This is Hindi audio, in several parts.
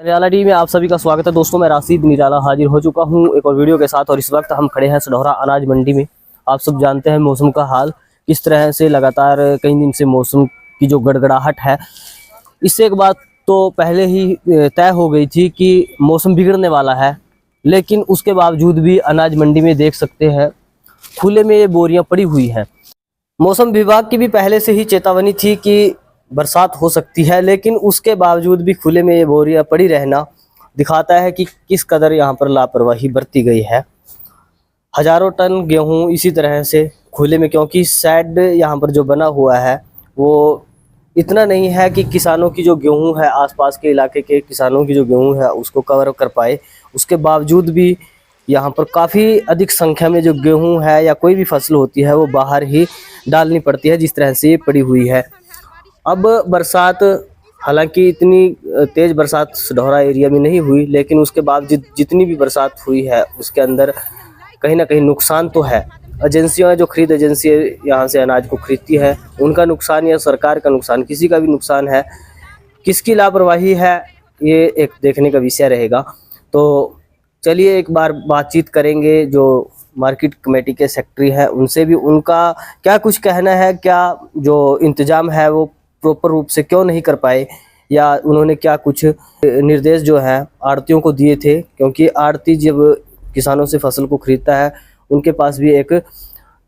निराला टीवी में आप सभी का स्वागत है दोस्तों। मैं राशिद निराला हाजिर हो चुका हूं एक और वीडियो के साथ और इस वक्त हम खड़े हैं सढौरा अनाज मंडी में। आप सब जानते हैं मौसम का हाल किस तरह से लगातार कई दिन से मौसम की जो गड़गड़ाहट है, इससे एक बात तो पहले ही तय हो गई थी कि मौसम बिगड़ने वाला है, लेकिन उसके बावजूद भी अनाज मंडी में देख सकते हैं खुले में ये बोरियां पड़ी हुई हैं। मौसम विभाग की भी पहले से ही चेतावनी थी कि बरसात हो सकती है, लेकिन उसके बावजूद भी खुले में ये बोरियां पड़ी रहना दिखाता है कि किस कदर यहाँ पर लापरवाही बरती गई है। हजारों टन गेहूं इसी तरह से खुले में, क्योंकि शेड यहाँ पर जो बना हुआ है वो इतना नहीं है कि किसानों की जो गेहूं है, आसपास के इलाके के किसानों की जो गेहूं है उसको कवर कर पाए। उसके बावजूद भी यहाँ पर काफ़ी अधिक संख्या में जो गेहूं है या कोई भी फसल होती है वो बाहर ही डालनी पड़ती है, जिस तरह से ये पड़ी हुई है। अब बरसात, हालांकि इतनी तेज़ बरसात सढौरा एरिया में नहीं हुई, लेकिन उसके बावजूद जितनी भी बरसात हुई है उसके अंदर कहीं ना कहीं नुकसान तो है। एजेंसियां जो खरीद एजेंसी यहाँ से अनाज को खरीदती है उनका नुकसान या सरकार का नुकसान, किसी का भी नुकसान है। किसकी लापरवाही है ये एक देखने का विषय रहेगा। तो चलिए एक बार बातचीत करेंगे जो मार्केट कमेटी के सेक्रेटरी हैं उनसे भी, उनका क्या कुछ कहना है, क्या जो इंतज़ाम है वो प्रॉपर रूप से क्यों नहीं कर पाए, या उन्होंने क्या कुछ निर्देश जो है आड़तियों को दिए थे। क्योंकि आड़ती जब किसानों से फसल को खरीदता है उनके पास भी एक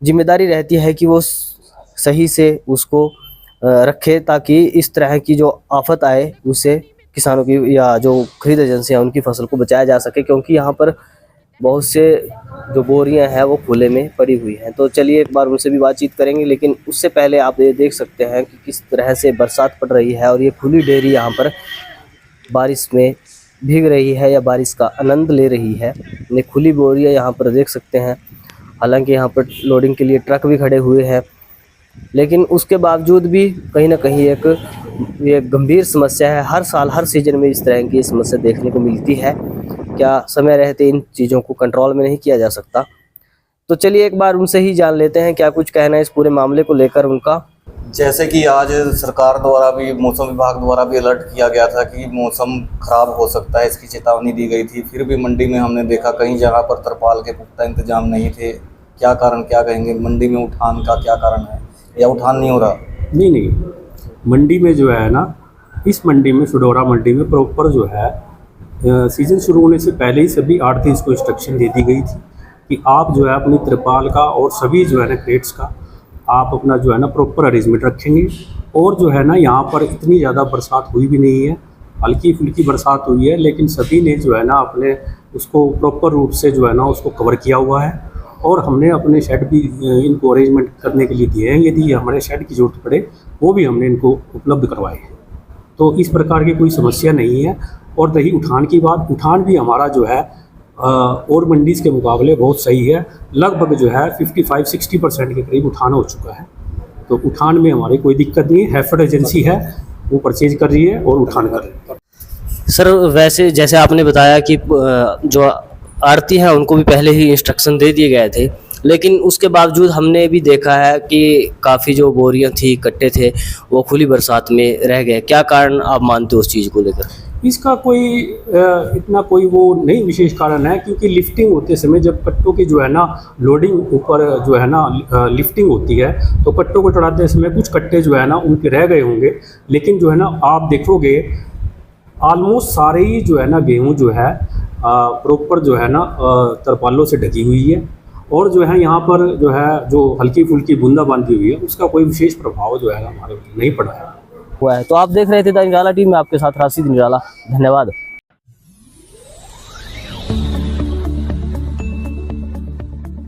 जिम्मेदारी रहती है कि वो सही से उसको रखे, ताकि इस तरह की जो आफत आए उससे किसानों की या जो खरीद एजेंसियां उनकी फसल को बचाया जा सके। क्योंकि यहाँ पर बहुत से जो बोरियां हैं वो खुले में पड़ी हुई हैं। तो चलिए एक बार उनसे भी बातचीत करेंगे, लेकिन उससे पहले आप ये देख सकते हैं कि किस तरह से बरसात पड़ रही है और ये खुली डेयरी यहाँ पर बारिश में भीग रही है या बारिश का आनंद ले रही है। ये खुली बोरियां यहाँ पर देख सकते हैं। हालांकि यहाँ पर लोडिंग के लिए ट्रक भी खड़े हुए हैं, लेकिन उसके बावजूद भी कहीं ना कहीं एक ये गंभीर समस्या है। हर साल हर सीजन में इस तरह की समस्या देखने को मिलती है। क्या समय रहते इन चीज़ों को कंट्रोल में नहीं किया जा सकता? तो चलिए एक बार उनसे ही जान लेते हैं क्या कुछ कहना है इस पूरे मामले को लेकर उनका। जैसे कि आज सरकार द्वारा भी, मौसम विभाग द्वारा भी अलर्ट किया गया था कि मौसम खराब हो सकता है, इसकी चेतावनी दी गई थी। फिर भी मंडी में हमने देखा कई जगह पर तरपाल के पुख्ता इंतजाम नहीं थे। क्या कारण, क्या कहेंगे? मंडी में उठान का क्या कारण है या उठान नहीं हो रहा? नहीं, मंडी में जो है ना, इस मंडी में सढौरा मंडी में प्रॉपर जो है सीज़न शुरू होने से पहले ही सभी आड़ती को इंस्ट्रक्शन दे दी गई थी कि आप जो है अपनी तिरपाल का और सभी जो है ना क्रेट्स का आप अपना जो है ना प्रॉपर अरेंजमेंट रखेंगे। और जो है ना यहाँ पर इतनी ज़्यादा बरसात हुई भी नहीं है, हल्की फुल्की बरसात हुई है, लेकिन सभी ने जो है ना अपने उसको प्रॉपर रूप से जो है ना उसको कवर किया हुआ है। और हमने अपने शेड भी इनको अरेंजमेंट करने के लिए दिए हैं, यदि हमारे शेड की ज़रूरत पड़े वो भी हमने इनको उपलब्ध करवाए हैं। तो इस प्रकार की कोई समस्या नहीं है। और रही उठान की बात, उठान भी हमारा जो है और मंडीज़ के मुकाबले बहुत सही है। लगभग जो है 55-60% के करीब उठान हो चुका है। तो उठान में हमारी कोई दिक्कत नहीं है। हैफेड एजेंसी है, वो परचेज कर रही है और उठान कर रही है। सर वैसे जैसे आपने बताया कि जो आड़ती हैं उनको भी पहले ही इंस्ट्रक्शन दे दिए गए थे, लेकिन उसके बावजूद हमने भी देखा है कि काफ़ी जो बोरियां थी, कट्टे थे, वो खुली बरसात में रह गए। क्या कारण आप मानते हो उस चीज़ को लेकर? इसका कोई इतना कोई वो नहीं विशेष कारण है, क्योंकि लिफ्टिंग होते समय जब कट्टों की जो है ना लोडिंग ऊपर जो है ना लिफ्टिंग होती है, तो कट्टों को चढ़ाते समय कुछ कट्टे जो है ना उनके रह गए होंगे। लेकिन जो है ना आप देखोगे ऑलमोस्ट सारे ही जो है ना गेहूँ जो है प्रॉपर जो है ना तरपालों से ढकी हुई है। और जो है यहाँ पर जो है जो हल्की फुल्की बूंदा बांधी हुई है, उसका कोई विशेष प्रभाव जो है हमारे नहीं पड़ा है। हुआ है। तो आप देख रहे थे द निराला टीवी में, आपके साथ राशिद निराला। धन्यवाद।